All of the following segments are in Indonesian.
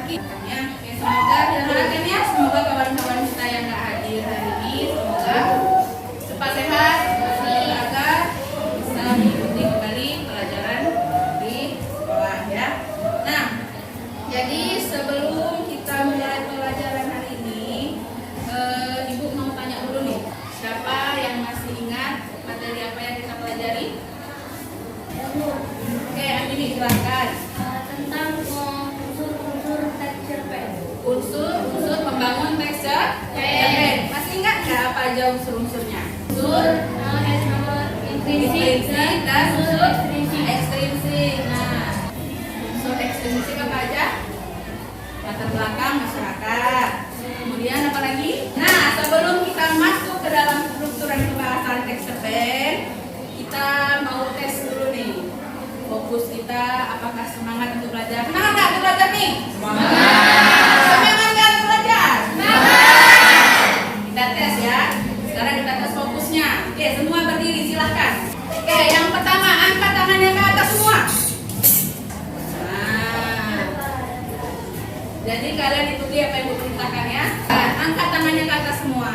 Ya, semoga didoakan ya, semoga kawan-kawan kita yang nggak hadir hari ini semoga cepat sehat agar bisa mengikuti kembali pelajaran di sekolah ya. Nah, jadi sebelum kita mulai pelajaran hari ini, Ibu mau tanya dulu nih, siapa yang masih ingat materi apa yang kita pelajari? Oke, Andini silakan. Tentang unsur-unsur teks cerpen. Unsur pembangun teks cerpen. Masih ingat nggak apa aja unsur-unsurnya? Unsur intrinsik dan unsur ekstrinsik. Nah, unsur ekstrinsik apa aja? Latar belakang masyarakat. Kemudian apa lagi? Nah, sebelum kita masuk ke dalam strukturan pembahasan teks cerpen, kita mau tes dulu nih. Fokus kita apakah semangat untuk belajar? Semangat nggak untuk belajar nih? Semangat! Semangat nggak untuk belajar? Semangat! Kita tes ya. Sekarang kita tes fokusnya. Oke, semua berdiri silahkan. Oke, yang pertama angkat tangannya ke atas semua. Nah, jadi kalian ikuti apa yang Ibu perintahkan ya. Angkat tangannya ke atas semua.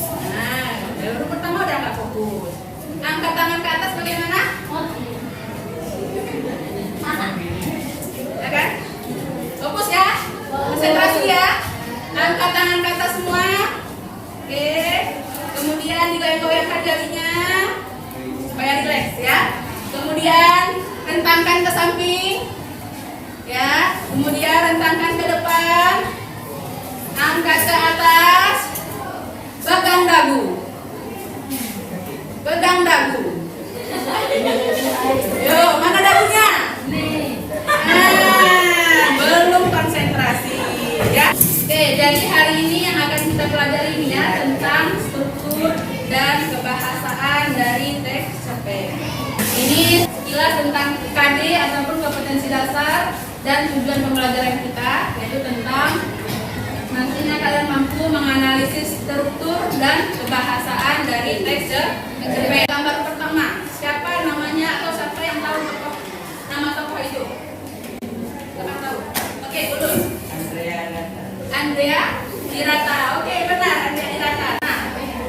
Nah, baru pertama udah nggak fokus. Angkat tangan ke atas bagaimana? Ya kan? Fokus ya? Konsentrasi ya? Angkat tangan ke atas semua. Oke. Kemudian digoyang-goyangkan jarinya supaya rileks ya. Kemudian rentangkan ke samping. Ya. Kemudian rentangkan ke depan. Angkat ke atas. Pegang dagu. Pegang dagu. Yuk, mana dagunya? Belum konsentrasi ya. Oke, jadi hari ini yang akan kita pelajari ini ya tentang struktur dan kebahasaan dari teks cerpen. Ini sekilas tentang KD ataupun kompetensi dasar dan tujuan pembelajaran kita, yaitu tentang nantinya kalian mampu menganalisis struktur dan kebahasaan dari teks cerpen. Gambar pertama, siapa namanya atau siapa yang tahu nama tokoh itu? Siapa tahu? Oke, Ulun. Andrea Hirata. Oke, benar, Andrea Hirata. Nah,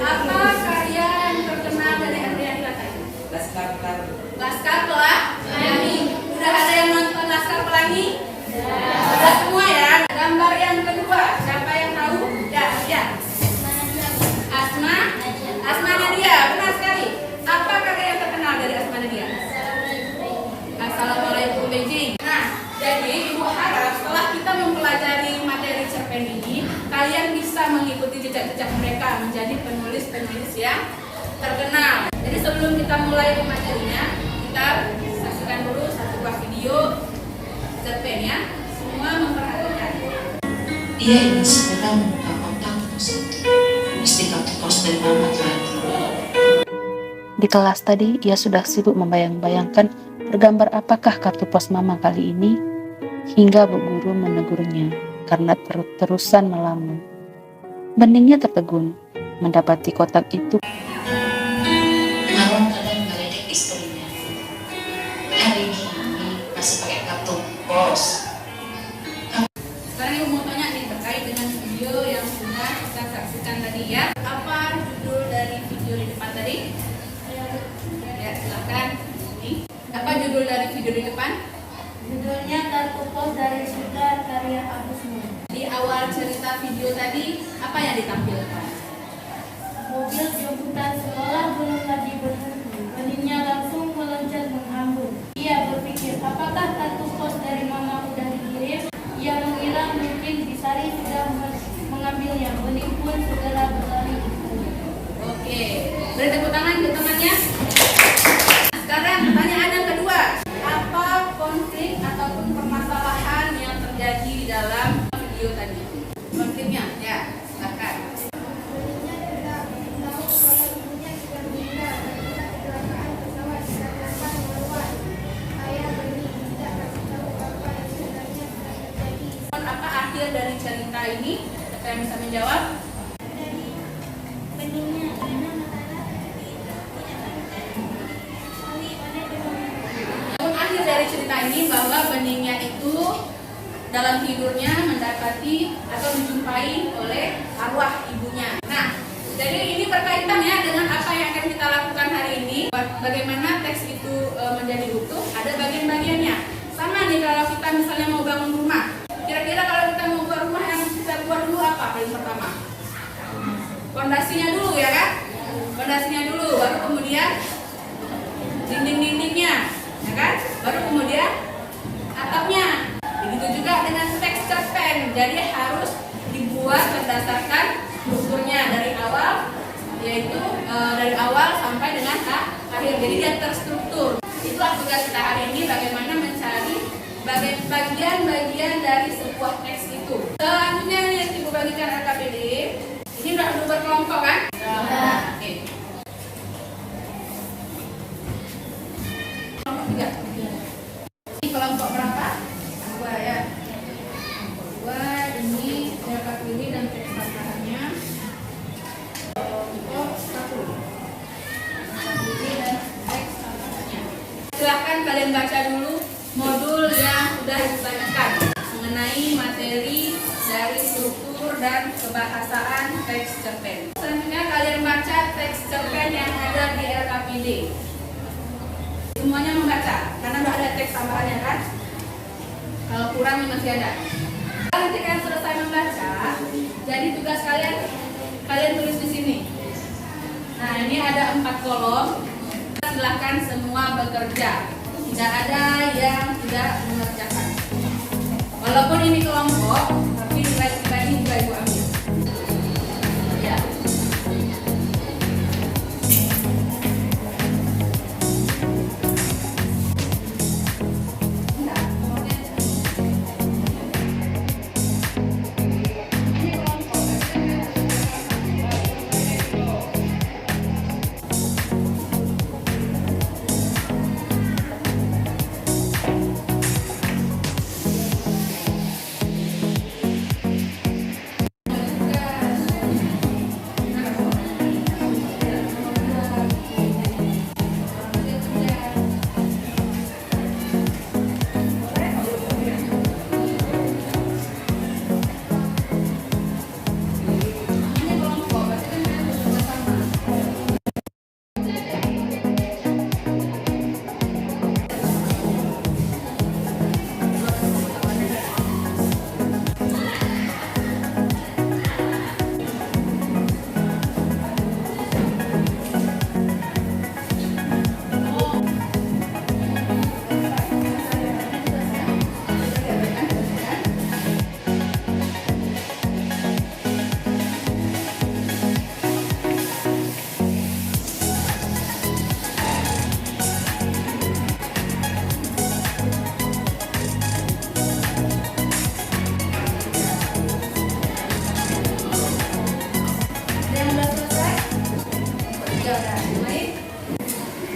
apa karya yang terkenal dari Andrea Hirata itu? Laskar Pelangi. Udah ada yang nonton Laskar Pelangi? Sudah semua ya. Gambar yang kedua, siapa yang tahu? Ya. Asma Nadia, benar sekali. Apa karya yang terkenal dari Asma Nadia? Assalamualaikum Beijing. Nah, jadi Ibu harap setelah kita mempelajari materi cerpen ini, kalian bisa mengikuti jejak-jejak mereka menjadi penulis-penulis yang terkenal. Jadi sebelum kita mulai materinya, kita saksikan dulu satu buah video cerpen ya. Semua memperhatikan. Dia ingin segera membuka kontak mesti kartu pos dari Mamat lagi. Di kelas tadi, ia sudah sibuk membayang-bayangkan bergambar apakah kartu pos Mama kali ini, hingga Bu Guru menegurnya karena terus-terusan melamun. Beningnya tertegun, mendapati kotak itu. Marwan kadang meledek istrinya. Hari ini masih pakai kartu pos. Sekarang Ibu mau tanya nih terkait dengan video yang sudah kita saksikan tadi ya. Apa judul dari video di depan tadi? Ya, silakan. Ini. Apa judul dari video di depan? Judulnya Kartu Pos dari Sutra karya Agus Nur. Di awal cerita video tadi, apa yang ditampilkan? Mobil jemputan sekolah belum lagi berhenti. Beningnya langsung meloncat menghambur. Ia berpikir, apakah kartu pos dari Mama udah dikirim? Ia mengira mungkin Bisari sudah mengambilnya. Bening pun segera berlari. Oke, beri tepuk tangan ke temannya. Sekarang pertanyaan yang kedua, apa konflik ataupun permasalahan yang terjadi di dalam video tadi? Konfliknya, ya, silakan. Apa akhir dari cerita ini? Siapa yang bisa menjawab? Akhir dari cerita ini bahwa beningnya itu dalam tidurnya mendapati atau dijumpai oleh arwah ibunya. Nah, jadi ini berkaitan ya dengan apa yang akan kita lakukan hari ini. Bagaimana teks itu menjadi utuh, ada bagian-bagiannya. Sama nih kalau kita misalnya mau bangun rumah. Kira-kira kalau kita mau buat rumah, yang kita buat dulu apa paling pertama? Fondasinya dulu ya kan? Fondasinya dulu, baru kemudian dinding-dindingnya, ya kan? Baru kemudian atapnya. Begitu juga dengan teks cerpen. Jadi harus dibuat berdasarkan strukturnya dari awal, yaitu dari awal sampai dengan akhir. Jadi dia terstruktur. Itulah tugas kita hari ini, bagaimana mencari bagian-bagian dari sebuah teks itu. Selanjutnya yang Ibu bagikan LKPD. Ini udah berkelompok kan? Oke. Kelompok 3. Ini kelompok berapa? 2 ya. 2 ini LKPD dan teks tambahannya. Kelompok 1. LKPD dan teks tambahannya. Silahkan kalian baca dulu modul yang sudah dibagikan mengenai materi dari struktur dan kebahasaan teks cerpen. Selanjutnya kalian baca teks cerpen yang ada di LKPD. Semuanya membaca, karena sudah ada teks tambahannya kan? Kalau kurang masih ada. Nanti kalian selesai membaca, jadi tugas kalian tulis di sini. Nah, ini ada 4 kolom. Silahkan semua bekerja. Tidak ada yang tidak mengerjakan. Walaupun ini kelompok, tapi nilai pribadi juga Ibu ambil. Ya.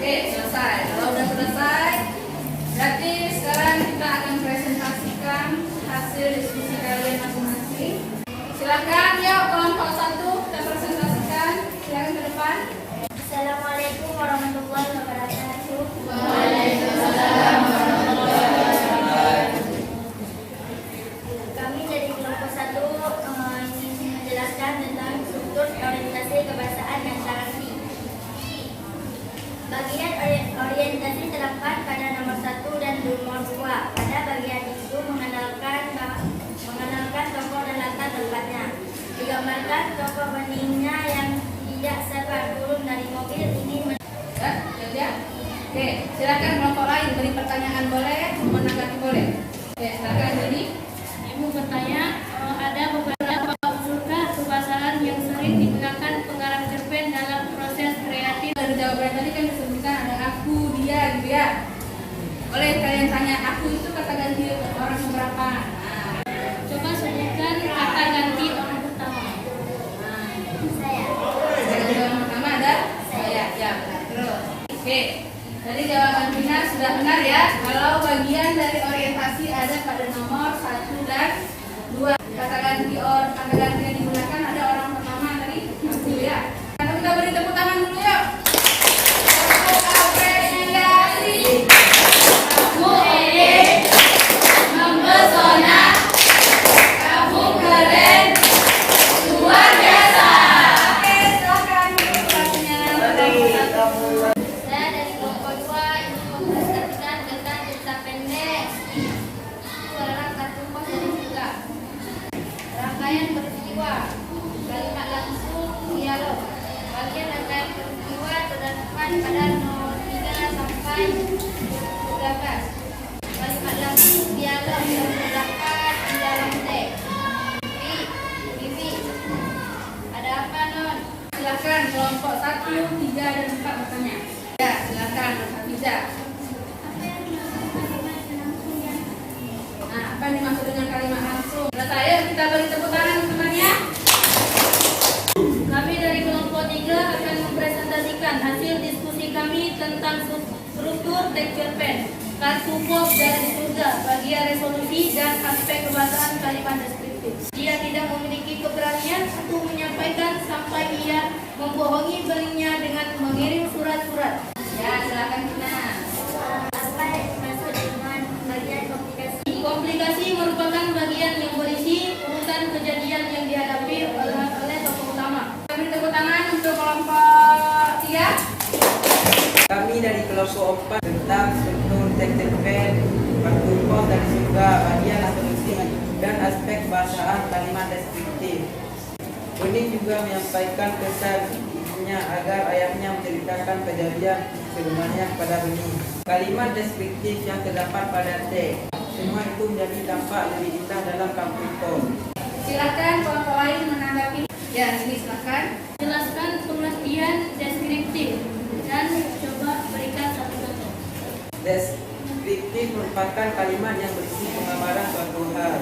Oke, selesai. Kalau udah selesai, berarti sekarang kita akan presentasikan hasil diskusi kalian masing-masing. Silakan, yuk kelompok 1 kita presentasikan. Silakan ke depan. Assalamualaikum warahmatullahi wabarakatuh. Waalaikumsalam warahmatullahi wabarakatuh. Kami dari kelompok 1 ingin menjelaskan tentang struktur orientasi kebahasaan dan narasi. Bagian orientasi terdapat pada nomor 1 dan nomor 2. Pada bagian itu mengenalkan tokoh dan latar tempatnya. Digambarkan tokoh beningnya yang tidak sabar turun dari mobil ini. Ya. Oke, silakan kelompok lain beri pertanyaan boleh, menanggapi boleh. Oke, silakan jadi. Ibu bertanya, ada beberapa unsurkah kebahasaan yang sering digunakan penggarap cerpen dalam proses kreatif? Dari jawaban tadi kan disebutkan ada aku, dia gitu ya. Boleh kalian tanya aku itu kata ganti orang berapa? Nah, Coba sebutkan kata ganti orang pertama. Saya. jawaban pertama ada saya. Ya, benar. Terus. Oke. Jadi jawaban Vina sudah benar ya. Kalau bagian dari orientasi ada pada nomor 1 dan 2. Kata ganti yang digunakan ada orang pertama tadi aku ya. Kita beri tepuk tangan dulu yuk. Tepuk apresiasi. Bu Ede mempesona Kalimat langsung dialog. Bagian rangkaian peristiwa terdapat pada nomor 3 sampai 12. Kalimat langsung dialog yang terdapat di dalam teks. Vivi, ada apa Non? Silakan kelompok 1, 3, dan 4 bertanya. Ya, silakan Hafiza. Nah, apa yang dimaksud dengan kalimat langsung? Selesai, yuk kita beri tepuk tangan teman-temannya. Kami dari kelompok 3 akan mempresentasikan hasil diskusi kami tentang struktur teks cerpen, kartu pos dari surga, bagian resolusi dan aspek kebahasaan kalimat deskriptif. Dia tidak memiliki keberanian untuk menyampaikan sampai ia membohongi belinya dengan mengirim surat-surat. Ya, silakan Tina. Apa yang dimaksud dengan bagian komplikasi? Komplikasi merupakan bagian yang berisi urutan kejadian yang dihadapi oleh tokoh utama. Kita beri tepuk tangan untuk kelompok 3. Kami dari kelompok 4 tentang struktur teks cerpen, kartu pos dari surga, bagian resolusi dan aspek bahasaan kalimat deskriptif. Bening juga menyampaikan kesan ibunya agar ayahnya menceritakan kejadian sebenarnya kepada Bening. Kalimat deskriptif yang terdapat pada teks, semua itu menjadi tampak lebih indah dalam kartu pos. Silakan kelompok lain menanggapi. Ya, ini silakan. Jelaskan pengertian deskriptif dan coba berikan satu contoh. Deskriptif merupakan kalimat yang berisi penggambaran suatu hal.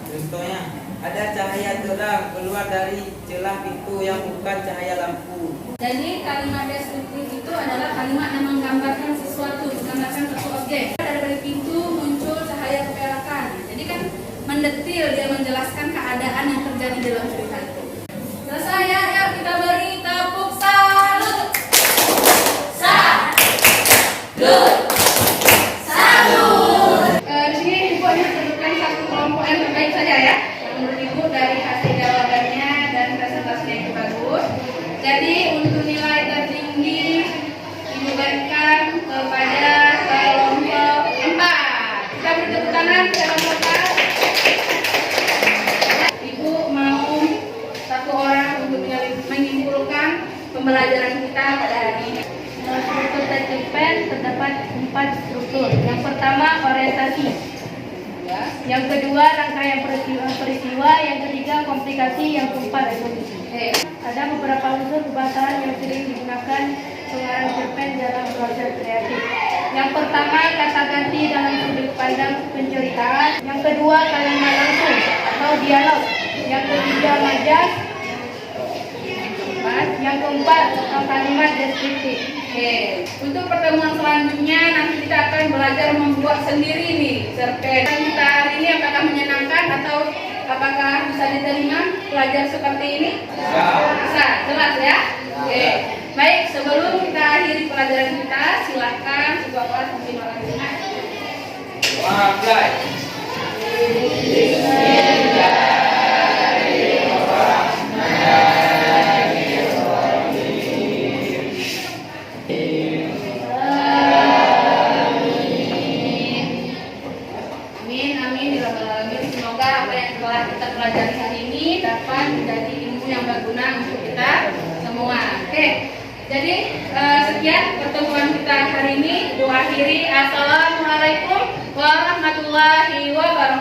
Contohnya, ada cahaya terang keluar dari celah pintu yang bukan cahaya lampu. Jadi kalimat deskriptif itu adalah kalimat yang menggambarkan sesuatu, menggambarkan suatu objek. Dari pintu muncul cahaya keperakan. Jadi kan mendetil, dia menjelaskan keadaan yang terjadi dalam cerita itu. Selesai ya, yuk kita beri tepuk salut. Salut. Di sini Ibu hanya sebutkan satu kelompok yang terbaik saja ya. Menurut Ibu dari hasil jawabannya dan presentasinya itu bagus. Jadi untuk nilai tertinggi Ibu berikan kepada kelompok 4. Kita beri tepuk tangan secara total. Ibu mau satu orang untuk menyimpulkan pembelajaran kita pada hari ini. Dalam struktur teks cerpen terdapat 4 struktur. Yang pertama orientasi. Yang kedua rangkaian peristiwa. Yang ketiga komplikasi. Yang keempat resolusi. Ada beberapa unsur kebahasaan yang sering digunakan pengarang cerpen dalam proses kreatif. Yang pertama kata ganti dalam sudut pandang penceritaan. Yang kedua kalimat langsung atau dialog. Yang ketiga majas. Yang keempat kalimat deskriptif. Oke, untuk pertemuan selanjutnya nanti kita akan belajar membuat sendiri nih cerpen. Kita hari ini apakah menyenangkan atau apakah bisa diterima belajar seperti ini? Bisa, jelas ya? Oke, baik sebelum kita akhiri pelajaran kita, silakan sebuah kelas mungkin orang dengar. Amin. Semoga apa yang telah kita pelajari hari ini dapat menjadi ilmu yang berguna untuk kita semua. Oke, jadi sekian pertemuan kita hari ini. Ibu akhiri. Assalamualaikum warahmatullahi wabarakatuh.